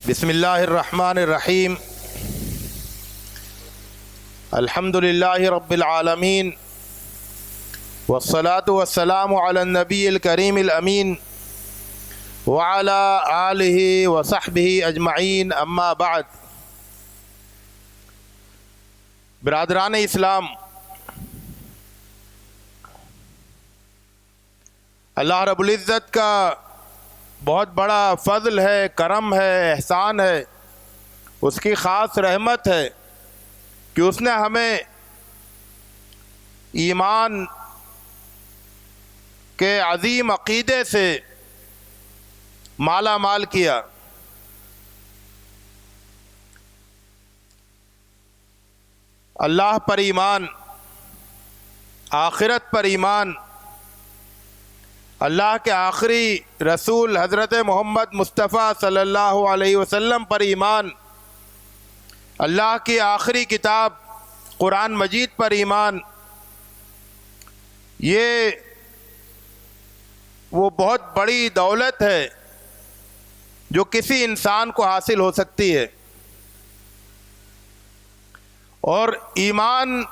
بسم اللہ الرحمن الرحیم الحمد للہ رب العالمین والصلاة والسلام علی النبی الکریم الامین وعلی آلہ وصحبہ اجمعین اما بعد۔ برادران اسلام، اللہ رب العزت کا بہت بڑا فضل ہے، کرم ہے، احسان ہے، اس کی خاص رحمت ہے کہ اس نے ہمیں ایمان کے عظیم عقیدے سے مالا مال کیا۔ اللہ پر ایمان، آخرت پر ایمان، اللہ کے آخری رسول حضرت محمد مصطفیٰ صلی اللہ علیہ وسلم پر ایمان، اللہ کی آخری کتاب قرآن مجید پر ایمان، یہ وہ بہت بڑی دولت ہے جو کسی انسان کو حاصل ہو سکتی ہے۔ اور ایمان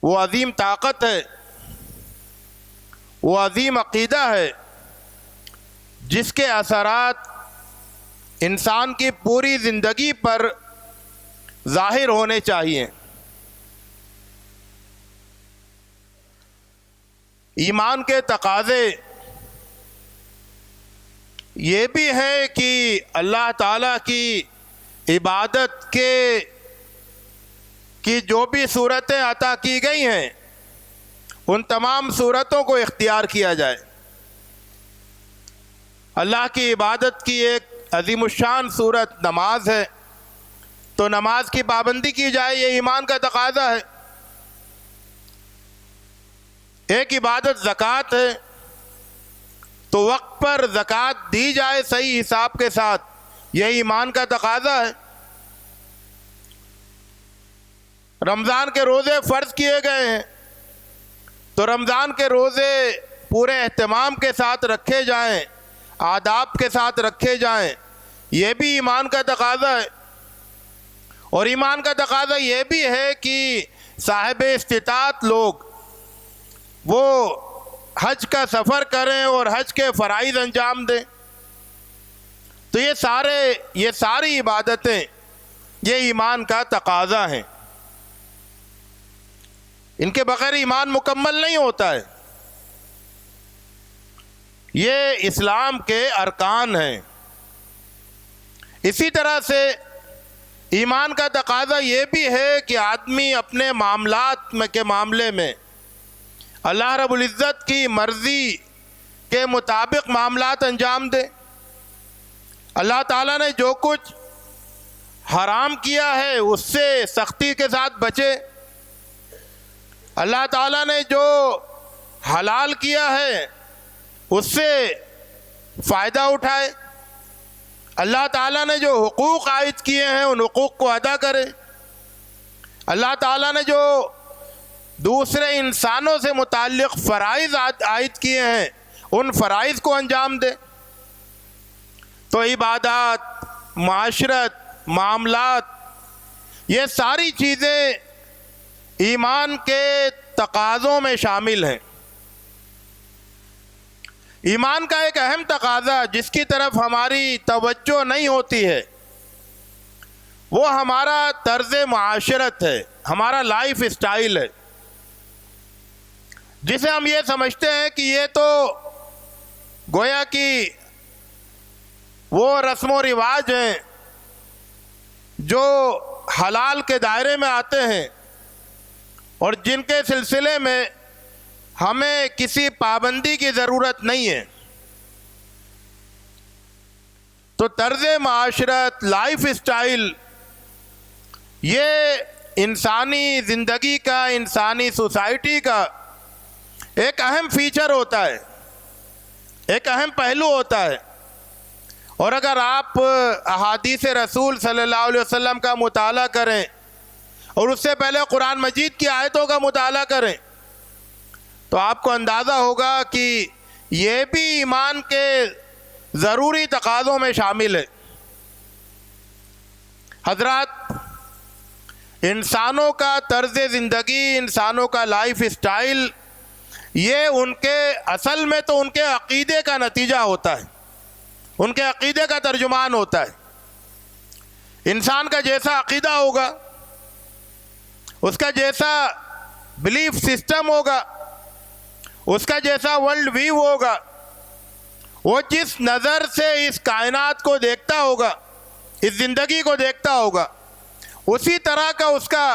وہ عظیم طاقت ہے، وہ عظیم عقیدہ ہے جس کے اثرات انسان کی پوری زندگی پر ظاہر ہونے چاہیے۔ ایمان کے تقاضے یہ بھی ہیں کہ اللہ تعالیٰ کی عبادت کی جو بھی صورتیں عطا کی گئی ہیں ان تمام صورتوں کو اختیار کیا جائے۔ اللہ کی عبادت کی ایک عظیم الشان صورت نماز ہے، تو نماز کی پابندی کی جائے، یہ ایمان کا تقاضا ہے۔ ایک عبادت زکوٰۃ ہے، تو وقت پر زکوٰۃ دی جائے صحیح حساب کے ساتھ، یہ ایمان کا تقاضا ہے۔ رمضان کے روزے فرض کیے گئے ہیں، تو رمضان کے روزے پورے اہتمام کے ساتھ رکھے جائیں، آداب کے ساتھ رکھے جائیں، یہ بھی ایمان کا تقاضا ہے۔ اور ایمان کا تقاضا یہ بھی ہے کہ صاحب استطاعت لوگ وہ حج کا سفر کریں اور حج کے فرائض انجام دیں۔ تو یہ ساری عبادتیں یہ ایمان کا تقاضا ہیں، ان کے بغیر ایمان مکمل نہیں ہوتا ہے۔ یہ اسلام کے ارکان ہیں۔ اسی طرح سے ایمان کا تقاضا یہ بھی ہے کہ آدمی اپنے معاملات کے معاملے میں اللہ رب العزت کی مرضی کے مطابق معاملات انجام دے۔ اللہ تعالیٰ نے جو کچھ حرام کیا ہے اس سے سختی کے ساتھ بچے، اللہ تعالیٰ نے جو حلال کیا ہے اس سے فائدہ اٹھائے، اللہ تعالیٰ نے جو حقوق عائد کیے ہیں ان حقوق کو ادا کرے، اللہ تعالیٰ نے جو دوسرے انسانوں سے متعلق فرائض عائد کیے ہیں ان فرائض کو انجام دے۔ تو عبادات، معاشرت، معاملات، یہ ساری چیزیں ایمان کے تقاضوں میں شامل ہیں۔ ایمان کا ایک اہم تقاضا جس کی طرف ہماری توجہ نہیں ہوتی ہے وہ ہمارا طرز معاشرت ہے، ہمارا لائف اسٹائل ہے، جسے ہم یہ سمجھتے ہیں کہ یہ تو گویا کہ وہ رسم و رواج ہیں جو حلال کے دائرے میں آتے ہیں اور جن کے سلسلے میں ہمیں کسی پابندی کی ضرورت نہیں ہے۔ تو طرز معاشرت، لائف اسٹائل، یہ انسانی زندگی کا، انسانی سوسائٹی کا ایک اہم فیچر ہوتا ہے، ایک اہم پہلو ہوتا ہے۔ اور اگر آپ احادیث رسول صلی اللہ علیہ وسلم کا مطالعہ کریں اور اس سے پہلے قرآن مجید کی آیتوں کا مطالعہ کریں تو آپ کو اندازہ ہوگا کہ یہ بھی ایمان کے ضروری تقاضوں میں شامل ہے۔ حضرات، انسانوں کا طرز زندگی، انسانوں کا لائف اسٹائل، یہ ان کے اصل میں تو ان کے عقیدے کا نتیجہ ہوتا ہے، ان کے عقیدے کا ترجمان ہوتا ہے۔ انسان کا جیسا عقیدہ ہوگا، اس کا جیسا بلیف سسٹم ہوگا، اس کا جیسا ورلڈ ویو ہوگا، وہ جس نظر سے اس کائنات کو دیکھتا ہوگا، اس زندگی کو دیکھتا ہوگا، اسی طرح کا اس کا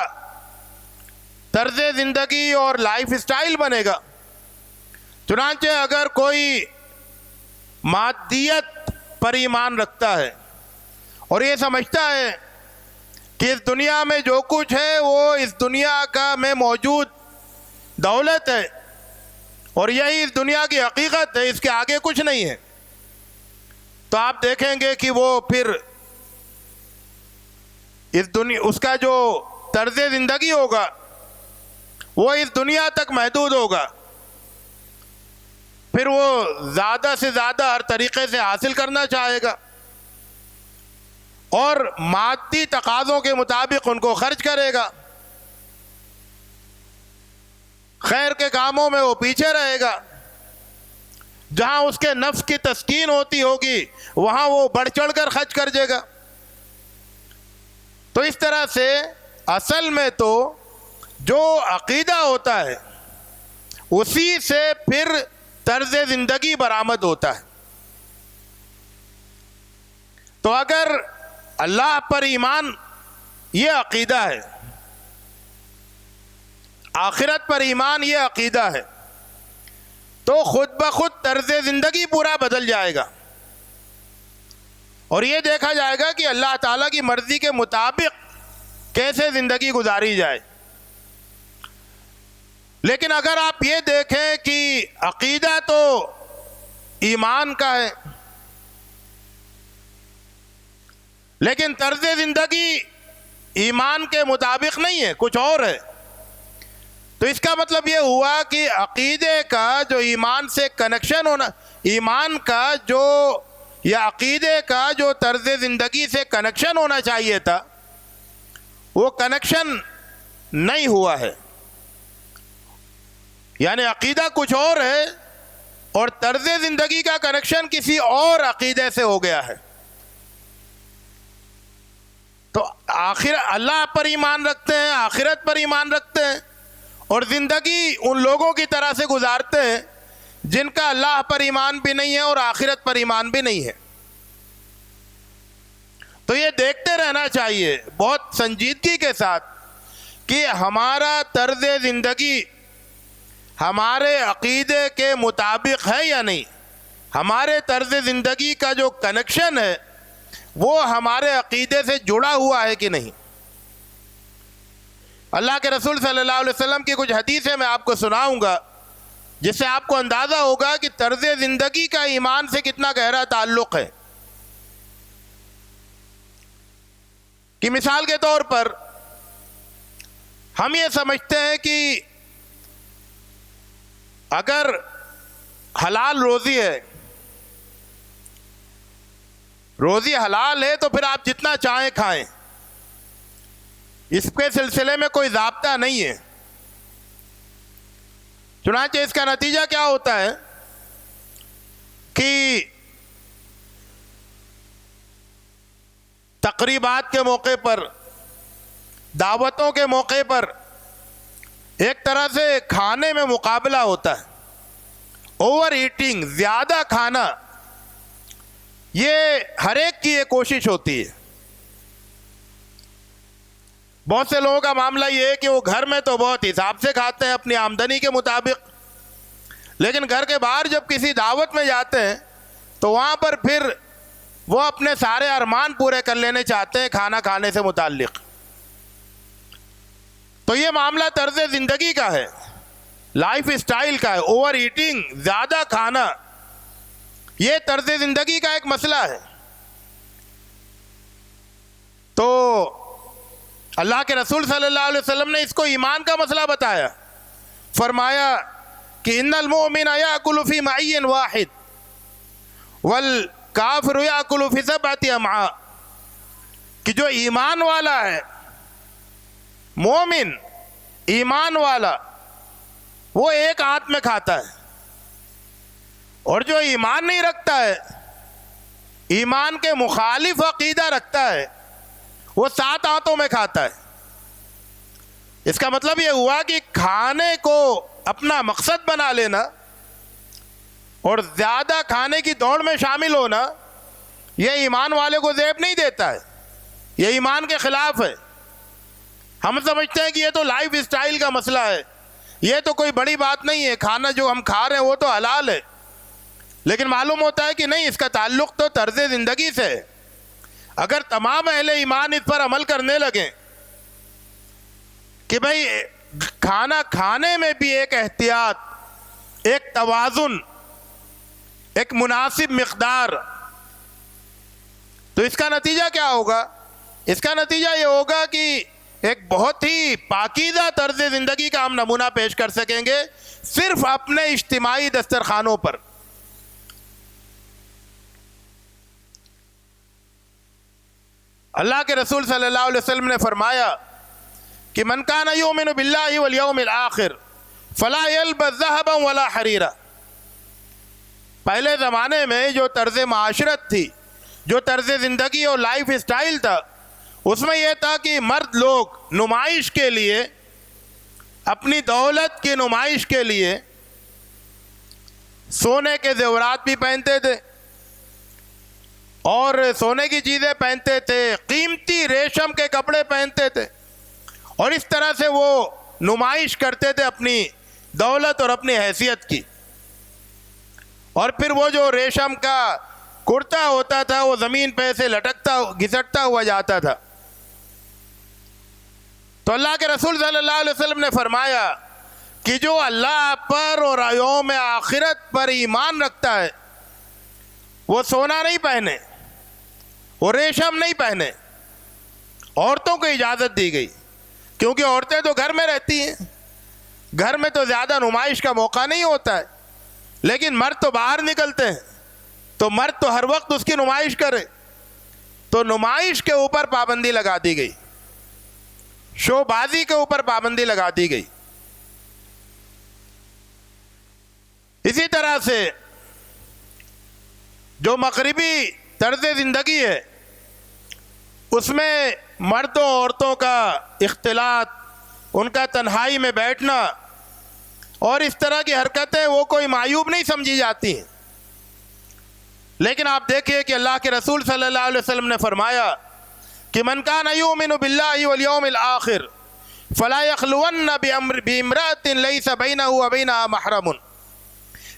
طرز زندگی اور لائف اسٹائل بنے گا۔ چنانچہ اگر کوئی مادیت پر ایمان رکھتا ہے اور یہ سمجھتا ہے کہ اس دنیا میں جو کچھ ہے وہ اس دنیا کا میں موجود دولت ہے اور یہی اس دنیا کی حقیقت ہے، اس کے آگے کچھ نہیں ہے، تو آپ دیکھیں گے کہ وہ پھر اس کا جو طرز زندگی ہوگا وہ اس دنیا تک محدود ہوگا۔ پھر وہ زیادہ سے زیادہ ہر طریقے سے حاصل کرنا چاہے گا اور مادی تقاضوں کے مطابق ان کو خرچ کرے گا۔ خیر کے کاموں میں وہ پیچھے رہے گا، جہاں اس کے نفس کی تسکین ہوتی ہوگی وہاں وہ بڑھ چڑھ کر خرچ کر دے گا۔ تو اس طرح سے اصل میں تو جو عقیدہ ہوتا ہے اسی سے پھر طرز زندگی برآمد ہوتا ہے۔ تو اگر اللہ پر ایمان یہ عقیدہ ہے، آخرت پر ایمان یہ عقیدہ ہے، تو خود بخود طرز زندگی پورا بدل جائے گا اور یہ دیکھا جائے گا کہ اللہ تعالیٰ کی مرضی کے مطابق کیسے زندگی گزاری جائے۔ لیکن اگر آپ یہ دیکھیں کہ عقیدہ تو ایمان کا ہے لیکن طرز زندگی ایمان کے مطابق نہیں ہے، کچھ اور ہے، تو اس کا مطلب یہ ہوا کہ عقیدے کا جو ایمان سے کنیکشن ہونا، ایمان کا جو یا عقیدے کا جو طرز زندگی سے کنیکشن ہونا چاہیے تھا وہ کنیکشن نہیں ہوا ہے۔ یعنی عقیدہ کچھ اور ہے اور طرز زندگی کا کنیکشن کسی اور عقیدے سے ہو گیا ہے۔ تو اللہ پر ایمان رکھتے ہیں، آخرت پر ایمان رکھتے ہیں اور زندگی ان لوگوں کی طرح سے گزارتے ہیں جن کا اللہ پر ایمان بھی نہیں ہے اور آخرت پر ایمان بھی نہیں ہے۔ تو یہ دیکھتے رہنا چاہیے بہت سنجیدگی کے ساتھ کہ ہمارا طرز زندگی ہمارے عقیدے کے مطابق ہے یا نہیں، ہمارے طرز زندگی کا جو کنیکشن ہے وہ ہمارے عقیدے سے جڑا ہوا ہے کہ نہیں۔ اللہ کے رسول صلی اللہ علیہ وسلم کی کچھ حدیثیں میں آپ کو سناؤں گا جس سے آپ کو اندازہ ہوگا کہ طرز زندگی کا ایمان سے کتنا گہرا تعلق ہے۔ کہ مثال کے طور پر ہم یہ سمجھتے ہیں کہ اگر حلال روزی ہے، روزی حلال ہے تو پھر آپ جتنا چاہیں کھائیں، اس کے سلسلے میں کوئی ضابطہ نہیں ہے۔ چنانچہ اس کا نتیجہ کیا ہوتا ہے کہ تقریبات کے موقع پر، دعوتوں کے موقع پر ایک طرح سے کھانے میں مقابلہ ہوتا ہے۔ اوور ایٹنگ، زیادہ کھانا، یہ ہر ایک کی یہ کوشش ہوتی ہے۔ بہت سے لوگوں کا معاملہ یہ ہے کہ وہ گھر میں تو بہت حساب سے کھاتے ہیں اپنی آمدنی کے مطابق، لیکن گھر کے باہر جب کسی دعوت میں جاتے ہیں تو وہاں پر پھر وہ اپنے سارے ارمان پورے کر لینے چاہتے ہیں کھانا کھانے سے متعلق۔ تو یہ معاملہ طرز زندگی کا ہے، لائف اسٹائل کا ہے۔ اوور ایٹنگ، زیادہ کھانا، یہ طرز زندگی کا ایک مسئلہ ہے۔ تو اللہ کے رسول صلی اللہ علیہ وسلم نے اس کو ایمان کا مسئلہ بتایا، فرمایا کہ ان المؤمن یاکل فی معی واحد والکافر یاکل فی سبعۃ امعاء، کہ جو ایمان والا ہے، مومن ایمان والا، وہ ایک ہاتھ میں کھاتا ہے، اور جو ایمان نہیں رکھتا ہے، ایمان کے مخالف عقیدہ رکھتا ہے، وہ 7 ہاتھوں میں کھاتا ہے۔ اس کا مطلب یہ ہوا کہ کھانے کو اپنا مقصد بنا لینا اور زیادہ کھانے کی دوڑ میں شامل ہونا، یہ ایمان والے کو زیب نہیں دیتا ہے، یہ ایمان کے خلاف ہے۔ ہم سمجھتے ہیں کہ یہ تو لائف اسٹائل کا مسئلہ ہے، یہ تو کوئی بڑی بات نہیں ہے، کھانا جو ہم کھا رہے ہیں وہ تو حلال ہے، لیکن معلوم ہوتا ہے کہ نہیں، اس کا تعلق تو طرز زندگی سے ہے۔ اگر تمام اہل ایمان اس پر عمل کرنے لگیں کہ بھئی کھانا کھانے میں بھی ایک احتیاط، ایک توازن، ایک مناسب مقدار، تو اس کا نتیجہ کیا ہوگا؟ اس کا نتیجہ یہ ہوگا کہ ایک بہت ہی پاکیزہ طرز زندگی کا ہم نمونہ پیش کر سکیں گے صرف اپنے اجتماعی دسترخوانوں پر۔ اللہ کے رسول صلی اللہ علیہ وسلم نے فرمایا کہ من کان یؤمن باللہ والیوم الآخر فلا یلبس ذہبا ولا حریرا۔ پہلے زمانے میں جو طرز معاشرت تھی، جو طرز زندگی اور لائف اسٹائل تھا، اس میں یہ تھا کہ مرد لوگ نمائش کے لیے، اپنی دولت کی نمائش کے لیے سونے کے زیورات بھی پہنتے تھے اور سونے کی چیزیں پہنتے تھے، قیمتی ریشم کے کپڑے پہنتے تھے، اور اس طرح سے وہ نمائش کرتے تھے اپنی دولت اور اپنی حیثیت کی۔ اور پھر وہ جو ریشم کا کرتا ہوتا تھا وہ زمین پہ سے لٹکتا گھسٹتا ہوا جاتا تھا۔ تو اللہ کے رسول صلی اللہ علیہ وسلم نے فرمایا کہ جو اللہ پر اور یوم آخرت پر ایمان رکھتا ہے وہ سونا نہیں پہنے، وہ ریشم نہیں پہنے۔ عورتوں کو اجازت دی گئی، کیونکہ عورتیں تو گھر میں رہتی ہیں، گھر میں تو زیادہ نمائش کا موقع نہیں ہوتا ہے، لیکن مرد تو باہر نکلتے ہیں، تو مرد تو ہر وقت اس کی نمائش کرے، تو نمائش کے اوپر پابندی لگا دی گئی، شو بازی کے اوپر پابندی لگا دی گئی۔ اسی طرح سے جو مغربی طرز زندگی ہے اس میں مردوں عورتوں کا اختلاط، ان کا تنہائی میں بیٹھنا اور اس طرح کی حرکتیں وہ کوئی معیوب نہیں سمجھی جاتی ہیں، لیکن آپ دیکھیے کہ اللہ کے رسول صلی اللہ علیہ وسلم نے فرمایا کہ من کان یؤمن باللہ والیوم الآخر فلا یخلون بامرأۃ لیس بینہ وبینہا محرم،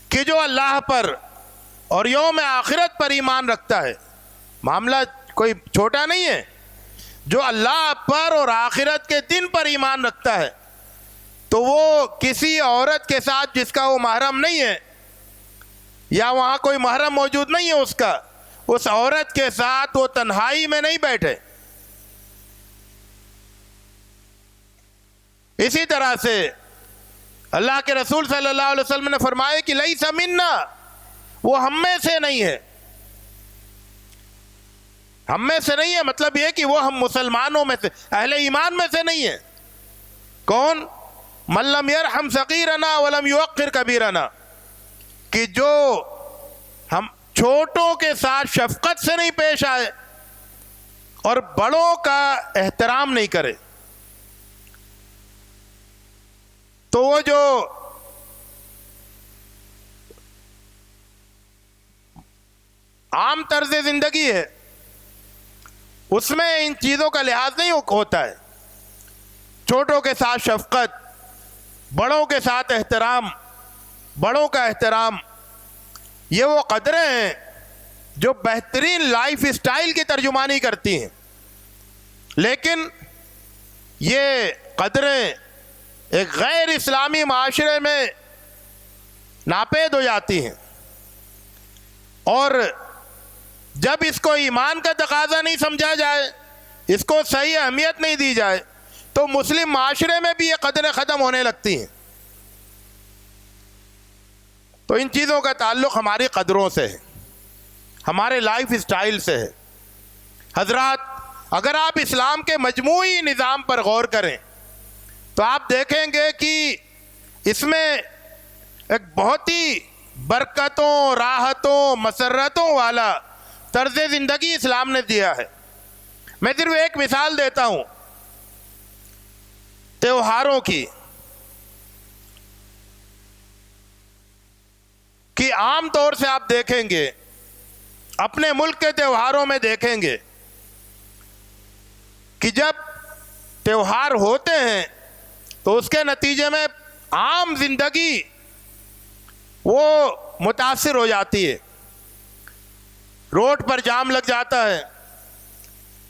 کہ جو اللہ پر اور یوم آخرت پر ایمان رکھتا ہے، معاملہ کوئی چھوٹا نہیں ہے، جو اللہ پر اور آخرت کے دن پر ایمان رکھتا ہے تو وہ کسی عورت کے ساتھ جس کا وہ محرم نہیں ہے یا وہاں کوئی محرم موجود نہیں ہے اس کا، اس عورت کے ساتھ وہ تنہائی میں نہیں بیٹھے۔ اسی طرح سے اللہ کے رسول صلی اللہ علیہ وسلم نے فرمایا کہ لیس منا، وہ ہم میں سے نہیں ہے، ہم میں سے نہیں ہے، مطلب یہ کہ وہ ہم مسلمانوں میں سے، اہل ایمان میں سے نہیں ہے۔ کون؟ من لم یرحم صغیرنا ولم یوقر کبیرنا، کہ جو ہم چھوٹوں کے ساتھ شفقت سے نہیں پیش آئے اور بڑوں کا احترام نہیں کرے، تو وہ جو عام طرز زندگی ہے اس میں ان چیزوں کا لحاظ نہیں ہوتا ہے، چھوٹوں کے ساتھ شفقت، بڑوں کے ساتھ احترام، بڑوں کا احترام، یہ وہ قدریں ہیں جو بہترین لائف اسٹائل کی ترجمانی کرتی ہیں، لیکن یہ قدریں ایک غیر اسلامی معاشرے میں ناپید ہو جاتی ہیں، اور جب اس کو ایمان کا تقاضا نہیں سمجھا جائے، اس کو صحیح اہمیت نہیں دی جائے، تو مسلم معاشرے میں بھی یہ قدریں ختم ہونے لگتی ہیں۔ تو ان چیزوں کا تعلق ہماری قدروں سے ہے، ہمارے لائف اسٹائل سے ہے۔ حضرات، اگر آپ اسلام کے مجموعی نظام پر غور کریں تو آپ دیکھیں گے کہ اس میں ایک بہت ہی برکتوں، راحتوں، مسرتوں والا طرز زندگی اسلام نے دیا ہے۔ میں صرف ایک مثال دیتا ہوں تہواروں کی، کہ عام طور سے آپ دیکھیں گے، اپنے ملک کے تہواروں میں دیکھیں گے کہ جب تہوار ہوتے ہیں تو اس کے نتیجے میں عام زندگی وہ متاثر ہو جاتی ہے۔ روڈ پر جام لگ جاتا ہے،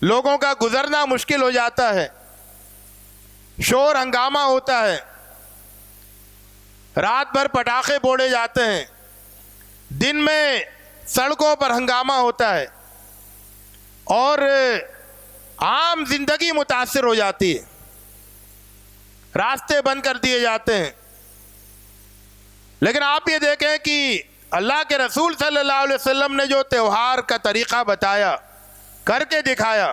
لوگوں کا گزرنا مشکل ہو جاتا ہے، شور ہنگامہ ہوتا ہے، رات بھر پٹاخے پھوڑے جاتے ہیں، دن میں سڑکوں پر ہنگامہ ہوتا ہے، اور عام زندگی متاثر ہو جاتی ہے، راستے بند کر دیے جاتے ہیں۔ لیکن آپ یہ دیکھیں کہ اللہ کے رسول صلی اللہ علیہ وسلم نے جو تہوار کا طریقہ بتایا، کر کے دکھایا،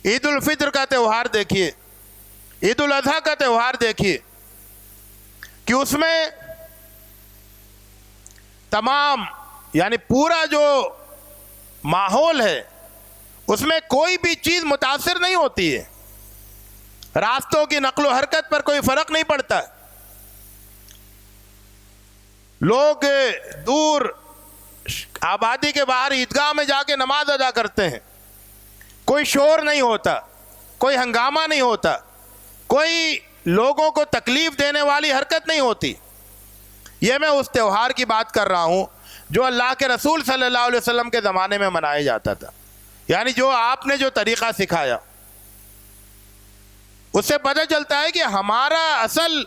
عید الفطر کا تہوار دیکھیے، عید الاضحیٰ کا تہوار دیکھیے، کہ اس میں تمام یعنی پورا جو ماحول ہے اس میں کوئی بھی چیز متاثر نہیں ہوتی ہے، راستوں کی نقل و حرکت پر کوئی فرق نہیں پڑتا، لوگ دور آبادی کے باہر عیدگاہ میں جا کے نماز ادا کرتے ہیں، کوئی شور نہیں ہوتا، کوئی ہنگامہ نہیں ہوتا، کوئی لوگوں کو تکلیف دینے والی حرکت نہیں ہوتی۔ یہ میں اس تہوار کی بات کر رہا ہوں جو اللہ کے رسول صلی اللہ علیہ وسلم کے زمانے میں منایا جاتا تھا، یعنی جو آپ نے جو طریقہ سکھایا، اس سے پتہ چلتا ہے کہ ہمارا اصل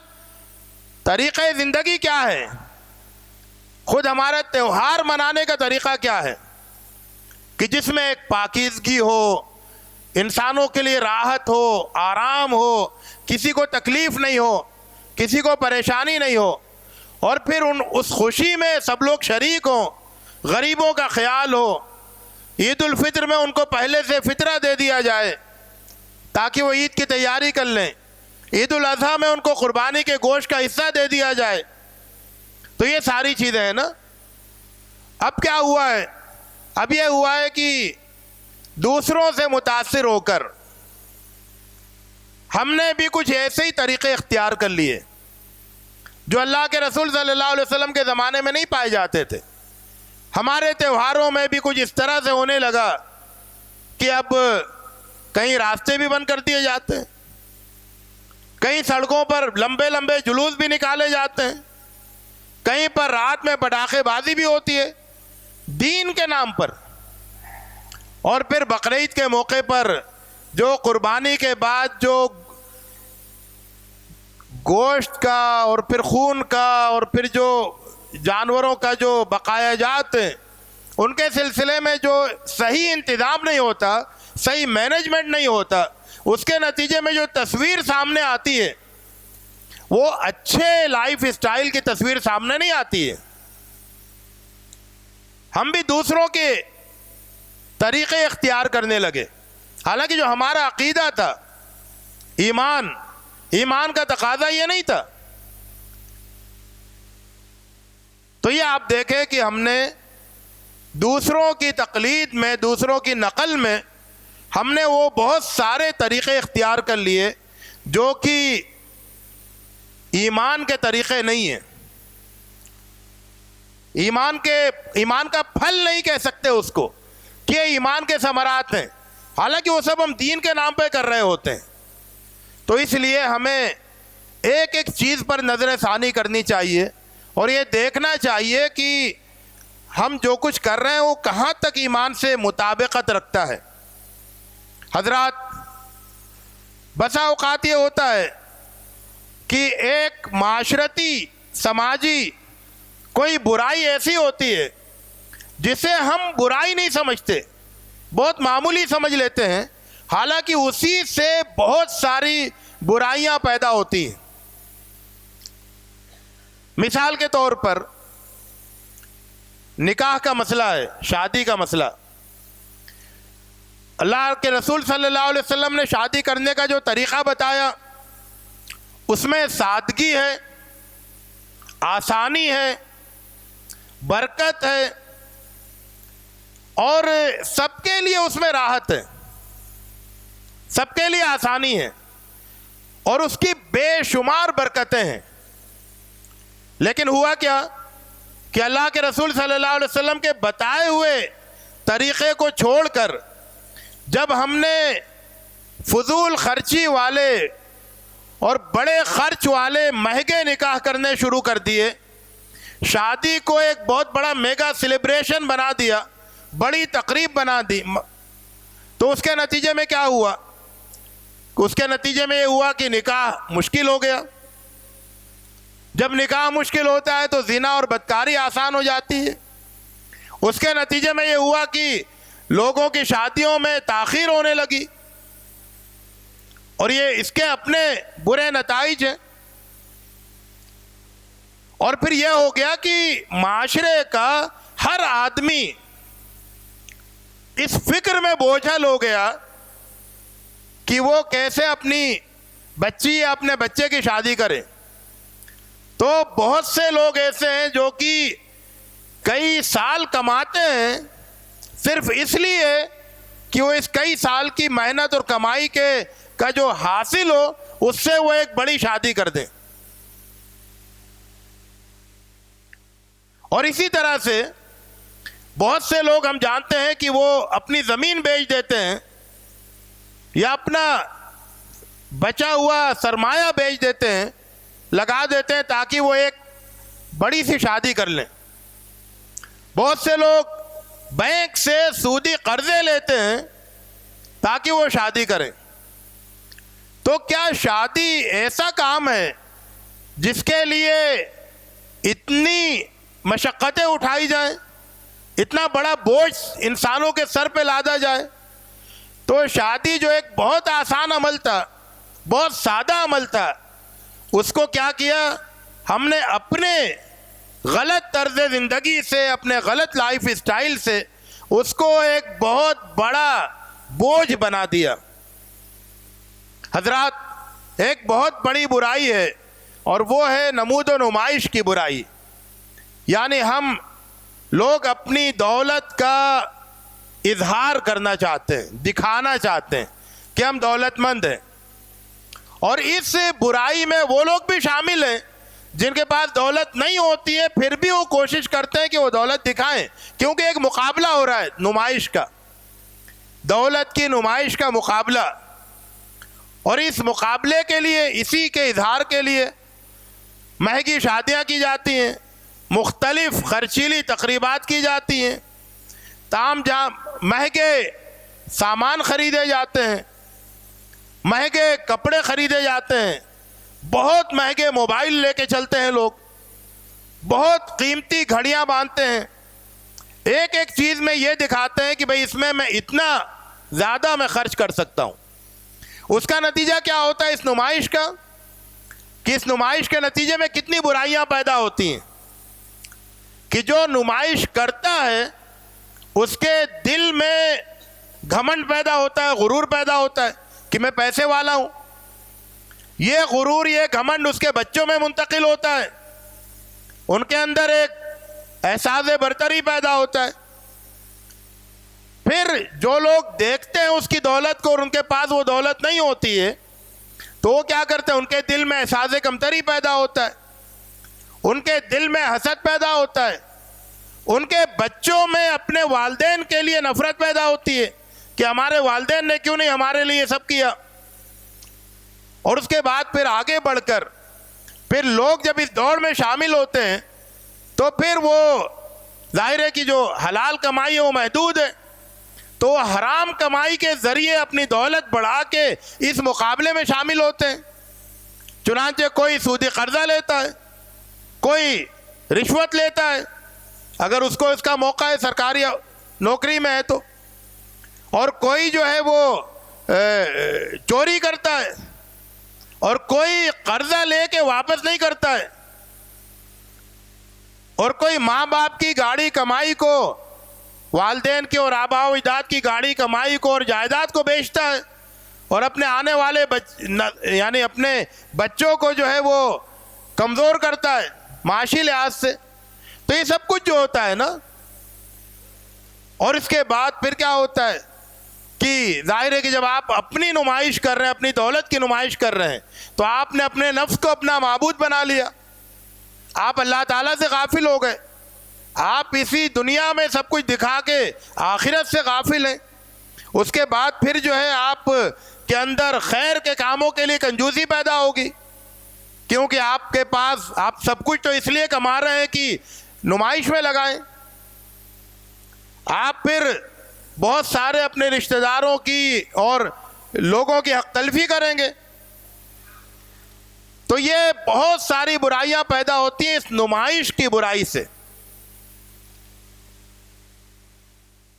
طریقہ زندگی کیا ہے، خود ہمارا تہوار منانے کا طریقہ کیا ہے، کہ جس میں ایک پاکیزگی ہو، انسانوں کے لیے راحت ہو، آرام ہو، کسی کو تکلیف نہیں ہو، کسی کو پریشانی نہیں ہو، اور پھر اس خوشی میں سب لوگ شریک ہوں، غریبوں کا خیال ہو۔ عید الفطر میں ان کو پہلے سے فطرہ دے دیا جائے تاکہ وہ عید کی تیاری کر لیں، عید الاضحیٰ میں ان کو قربانی کے گوشت کا حصہ دے دیا جائے۔ تو یہ ساری چیزیں ہیں نا۔ اب کیا ہوا ہے؟ اب یہ ہوا ہے کہ دوسروں سے متاثر ہو کر ہم نے بھی کچھ ایسے ہی طریقے اختیار کر لیے جو اللہ کے رسول صلی اللہ علیہ وسلم کے زمانے میں نہیں پائے جاتے تھے۔ ہمارے تہواروں میں بھی کچھ اس طرح سے ہونے لگا کہ اب کہیں راستے بھی بند کر دیے جاتے ہیں، کہیں سڑکوں پر لمبے لمبے جلوس بھی نکالے جاتے ہیں، کہیں پر رات میں پٹاخے بازی بھی ہوتی ہے دین کے نام پر، اور پھر بقرعید کے موقع پر جو قربانی کے بعد جو گوشت کا اور پھر خون کا اور پھر جو جانوروں کا جو بقایا جات ہیں ان کے سلسلے میں جو صحیح انتظام نہیں ہوتا، صحیح مینجمنٹ نہیں ہوتا، اس کے نتیجے میں جو تصویر سامنے آتی ہے وہ اچھے لائف اسٹائل کی تصویر سامنے نہیں آتی ہے۔ ہم بھی دوسروں کے طریقے اختیار کرنے لگے، حالانکہ جو ہمارا عقیدہ تھا، ایمان کا تقاضا یہ نہیں تھا۔ تو یہ آپ دیکھیں کہ ہم نے دوسروں کی تقلید میں، دوسروں کی نقل میں ہم نے وہ بہت سارے طریقے اختیار کر لیے جو کہ ایمان کے طریقے نہیں ہیں، ایمان کا پھل نہیں کہہ سکتے اس کو کہ یہ ایمان کے ثمرات ہیں، حالانکہ وہ سب ہم دین کے نام پہ کر رہے ہوتے ہیں۔ تو اس لیے ہمیں ایک ایک چیز پر نظر ثانی کرنی چاہیے اور یہ دیکھنا چاہیے کہ ہم جو کچھ کر رہے ہیں وہ کہاں تک ایمان سے مطابقت رکھتا ہے۔ حضرات، بسا اوقات یہ ہوتا ہے کہ ایک معاشرتی سماجی کوئی برائی ایسی ہوتی ہے جسے ہم برائی نہیں سمجھتے، بہت معمولی سمجھ لیتے ہیں، حالانکہ اسی سے بہت ساری برائیاں پیدا ہوتی ہیں۔ مثال کے طور پر نکاح کا مسئلہ ہے، شادی کا مسئلہ۔ اللہ کے رسول صلی اللہ علیہ وسلم نے شادی کرنے کا جو طریقہ بتایا اس میں سادگی ہے، آسانی ہے، برکت ہے، اور سب کے لیے اس میں راحت ہے، سب کے لیے آسانی ہے، اور اس کی بے شمار برکتیں ہیں۔ لیکن ہوا کیا کہ اللہ کے رسول صلی اللہ علیہ وسلم کے بتائے ہوئے طریقے کو چھوڑ کر جب ہم نے فضول خرچی والے اور بڑے خرچ والے مہنگے نکاح کرنے شروع کر دیے، شادی کو ایک بہت بڑا میگا سیلیبریشن بنا دیا، بڑی تقریب بنا دی، تو اس کے نتیجے میں کیا ہوا؟ اس کے نتیجے میں یہ ہوا کہ نکاح مشکل ہو گیا۔ جب نکاح مشکل ہوتا ہے تو زنا اور بدکاری آسان ہو جاتی ہے۔ اس کے نتیجے میں یہ ہوا کہ لوگوں کی شادیوں میں تاخیر ہونے لگی، اور یہ اس کے اپنے برے نتائج ہیں۔ اور پھر یہ ہو گیا کہ معاشرے کا ہر آدمی اس فکر میں بوجھل ہو گیا کہ وہ کیسے اپنی بچی یا اپنے بچے کی شادی کرے۔ تو بہت سے لوگ ایسے ہیں جو کہ کئی سال کماتے ہیں صرف اس لیے کہ وہ اس کئی سال کی محنت اور کمائی کا جو حاصل ہو اس سے وہ ایک بڑی شادی کر دیں۔ اور اسی طرح سے بہت سے لوگ ہم جانتے ہیں کہ وہ اپنی زمین بیچ دیتے ہیں یا اپنا بچا ہوا سرمایہ بیچ دیتے ہیں، لگا دیتے ہیں تاکہ وہ ایک بڑی سی شادی کر لیں۔ بہت سے لوگ بینک سے سودی قرضے لیتے ہیں تاکہ وہ شادی کریں۔ تو کیا شادی ایسا کام ہے جس کے لیے اتنی مشقتیں اٹھائی جائیں، اتنا بڑا بوجھ انسانوں کے سر پہ لادا جائے؟ تو شادی جو ایک بہت آسان عمل تھا، بہت سادہ عمل تھا، اس کو کیا کیا ہم نے اپنے غلط طرز زندگی سے، اپنے غلط لائف اسٹائل سے اس کو ایک بہت بڑا بوجھ بنا دیا۔ حضرات، ایک بہت بڑی برائی ہے اور وہ ہے نمود و نمائش کی برائی۔ یعنی ہم لوگ اپنی دولت کا اظہار کرنا چاہتے ہیں، دکھانا چاہتے ہیں کہ ہم دولت مند ہیں، اور اس برائی میں وہ لوگ بھی شامل ہیں جن کے پاس دولت نہیں ہوتی ہے، پھر بھی وہ کوشش کرتے ہیں کہ وہ دولت دکھائیں، کیونکہ ایک مقابلہ ہو رہا ہے نمائش کا، دولت کی نمائش کا مقابلہ۔ اور اس مقابلے کے لیے، اسی کے اظہار کے لیے مہنگی شادیاں کی جاتی ہیں، مختلف خرچیلی تقریبات کی جاتی ہیں، تام جام مہنگے سامان خریدے جاتے ہیں، مہنگے کپڑے خریدے جاتے ہیں، بہت مہنگے موبائل لے کے چلتے ہیں لوگ، بہت قیمتی گھڑیاں باندھتے ہیں، ایک ایک چیز میں یہ دکھاتے ہیں کہ بھئی اس میں اتنا زیادہ میں خرچ کر سکتا ہوں۔ اس کا نتیجہ کیا ہوتا ہے اس نمائش کا؟ کہ اس نمائش کے نتیجے میں کتنی برائیاں پیدا ہوتی ہیں کہ جو نمائش کرتا ہے اس کے دل میں گھمنڈ پیدا ہوتا ہے، غرور پیدا ہوتا ہے کہ میں پیسے والا ہوں۔ یہ غرور، یہ گھمنڈ اس کے بچوں میں منتقل ہوتا ہے، ان کے اندر ایک احساس برتری پیدا ہوتا ہے۔ پھر جو لوگ دیکھتے ہیں اس کی دولت کو اور ان کے پاس وہ دولت نہیں ہوتی ہے تو وہ کیا کرتے ہیں؟ ان کے دل میں احساس کمتری پیدا ہوتا ہے، ان کے دل میں حسد پیدا ہوتا ہے، ان کے بچوں میں اپنے والدین کے لیے نفرت پیدا ہوتی ہے کہ ہمارے والدین نے کیوں نہیں ہمارے لیے سب کیا۔ اور اس کے بعد پھر آگے بڑھ کر پھر لوگ جب اس دوڑ میں شامل ہوتے ہیں تو پھر وہ ظاہر ہے کہ جو حلال کمائی ہے وہ محدود ہے، تو وہ حرام کمائی کے ذریعے اپنی دولت بڑھا کے اس مقابلے میں شامل ہوتے ہیں۔ چنانچہ کوئی سودی قرضہ لیتا ہے، کوئی رشوت لیتا ہے اگر اس کو اس کا موقع ہے، سرکاری نوکری میں ہے تو، اور کوئی جو ہے وہ چوری کرتا ہے، اور کوئی قرضہ لے کے واپس نہیں کرتا ہے۔ اور کوئی ماں باپ کی گاڑی کمائی کو، والدین کی اور آباء و اجداد کی گاڑی کمائی کو اور جائیداد کو بیچتا ہے، اور اپنے آنے والے یعنی اپنے بچوں کو جو ہے وہ کمزور کرتا ہے معاشی لحاظ سے، تو یہ سب کچھ جو ہوتا ہے نا، اور اس کے بعد پھر کیا ہوتا ہے کہ ظاہر ہے کہ جب آپ اپنی نمائش کر رہے ہیں، اپنی دولت کی نمائش کر رہے ہیں، تو آپ نے اپنے نفس کو اپنا معبود بنا لیا، آپ اللہ تعالیٰ سے غافل ہو گئے، آپ اسی دنیا میں سب کچھ دکھا کے آخرت سے غافل ہیں۔ اس کے بعد پھر جو ہے آپ کے اندر خیر کے کاموں کے لیے کنجوسی پیدا ہوگی، کیونکہ آپ کے پاس آپ سب کچھ تو اس لیے کما رہے ہیں کہ نمائش میں لگائیں۔ آپ پھر بہت سارے اپنے رشتہ داروں کی اور لوگوں کی حق تلفی کریں گے، تو یہ بہت ساری برائیاں پیدا ہوتی ہیں اس نمائش کی برائی سے۔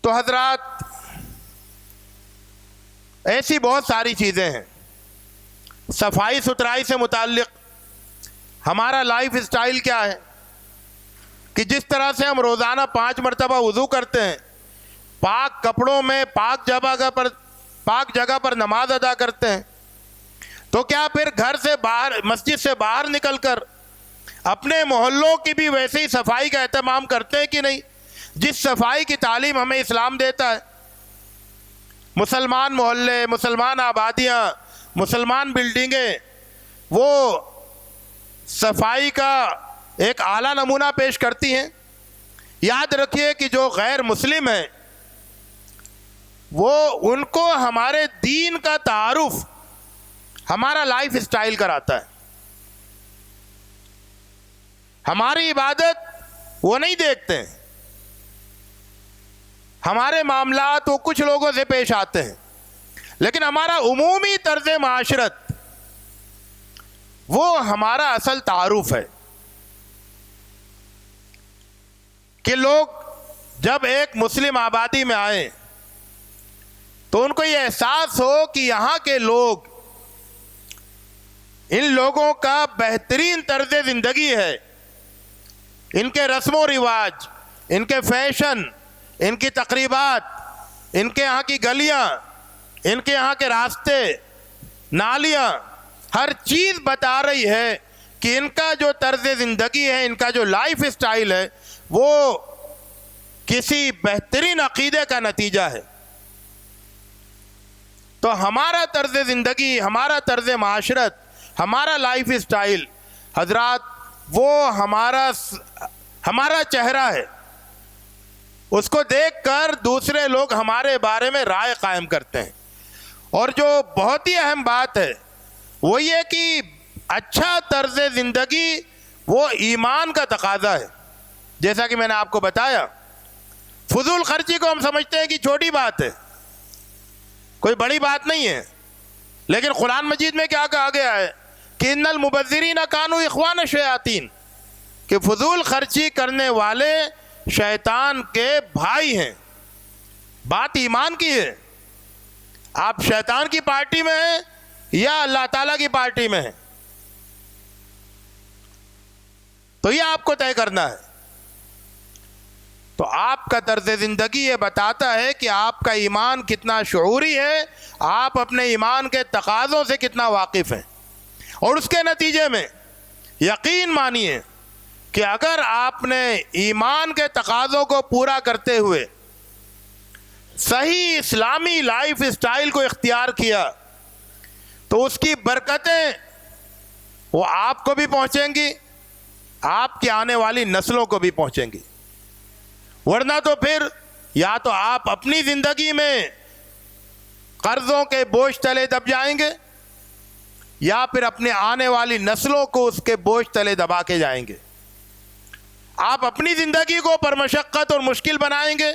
تو حضرات ایسی بہت ساری چیزیں ہیں۔ صفائی ستھرائی سے متعلق ہمارا لائف اسٹائل کیا ہے کہ جس طرح سے ہم روزانہ 5 مرتبہ وضو کرتے ہیں، پاک کپڑوں میں پاک جگہ پر نماز ادا کرتے ہیں، تو کیا پھر گھر سے باہر، مسجد سے باہر نکل کر اپنے محلوں کی بھی ویسے ہی صفائی کا اہتمام کرتے ہیں کہ نہیں، جس صفائی کی تعلیم ہمیں اسلام دیتا ہے؟ مسلمان محلے، مسلمان آبادیاں، مسلمان بلڈنگیں وہ صفائی کا ایک اعلیٰ نمونہ پیش کرتی ہیں۔ یاد رکھیے کہ جو غیر مسلم ہیں وہ ان کو ہمارے دین کا تعارف ہمارا لائف اسٹائل کراتا ہے۔ ہماری عبادت وہ نہیں دیکھتے ہیں، ہمارے معاملات وہ کچھ لوگوں سے پیش آتے ہیں، لیکن ہمارا عمومی طرز معاشرت وہ ہمارا اصل تعارف ہے۔ کہ لوگ جب ایک مسلم آبادی میں آئیں تو ان کو یہ احساس ہو کہ یہاں کے لوگ، ان لوگوں کا بہترین طرز زندگی ہے، ان کے رسم و رواج، ان کے فیشن، ان کی تقریبات، ان کے یہاں کی گلیاں، ان کے یہاں کے راستے، نالیاں، ہر چیز بتا رہی ہے کہ ان کا جو طرز زندگی ہے، ان کا جو لائف اسٹائل ہے، وہ کسی بہترین عقیدے کا نتیجہ ہے۔ تو ہمارا طرز زندگی، ہمارا طرز معاشرت، ہمارا لائف اسٹائل حضرات وہ ہمارا چہرہ ہے، اس کو دیکھ کر دوسرے لوگ ہمارے بارے میں رائے قائم کرتے ہیں۔ اور جو بہت ہی اہم بات ہے وہ یہ کہ اچھا طرز زندگی وہ ایمان کا تقاضا ہے۔ جیسا کہ میں نے آپ کو بتایا، فضول خرچی کو ہم سمجھتے ہیں کہ چھوٹی بات ہے، کوئی بڑی بات نہیں ہے، لیکن قرآن مجید میں کیا کہا گیا ہے کہ ان المبذرین کانوا اخوان الشیاطین، کہ فضول خرچی کرنے والے شیطان کے بھائی ہیں۔ بات ایمان کی ہے، آپ شیطان کی پارٹی میں ہیں یا اللہ تعالیٰ کی پارٹی میں ہیں، تو یہ آپ کو طے کرنا ہے۔ تو آپ کا طرز زندگی یہ بتاتا ہے کہ آپ کا ایمان کتنا شعوری ہے، آپ اپنے ایمان کے تقاضوں سے کتنا واقف ہیں۔ اور اس کے نتیجے میں یقین مانیے کہ اگر آپ نے ایمان کے تقاضوں کو پورا کرتے ہوئے صحیح اسلامی لائف اسٹائل کو اختیار کیا تو اس کی برکتیں وہ آپ کو بھی پہنچیں گی، آپ کی آنے والی نسلوں کو بھی پہنچیں گی۔ ورنہ تو پھر یا تو آپ اپنی زندگی میں قرضوں کے بوجھ تلے دب جائیں گے، یا پھر اپنے آنے والی نسلوں کو اس کے بوجھ تلے دبا کے جائیں گے۔ آپ اپنی زندگی کو پرمشقت اور مشکل بنائیں گے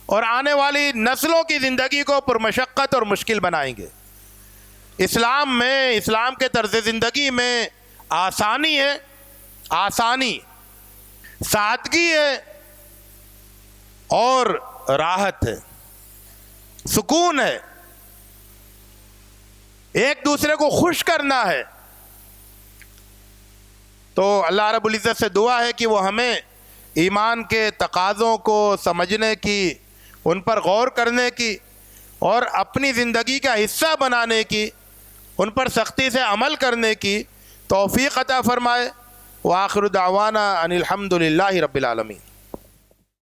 اور آنے والی نسلوں کی زندگی کو پرمشقت اور مشکل بنائیں گے۔ اسلام میں، اسلام کے طرز زندگی میں آسانی ہے، آسانی، سادگی ہے اور راحت ہے، سکون ہے، ایک دوسرے کو خوش کرنا ہے۔ تو اللہ رب العزت سے دعا ہے کہ وہ ہمیں ایمان کے تقاضوں کو سمجھنے کی، ان پر غور کرنے کی اور اپنی زندگی کا حصہ بنانے کی، ان پر سختی سے عمل کرنے کی توفیق عطا فرمائے۔ وآخر دعوانا ان الحمد للہ رب العالمین۔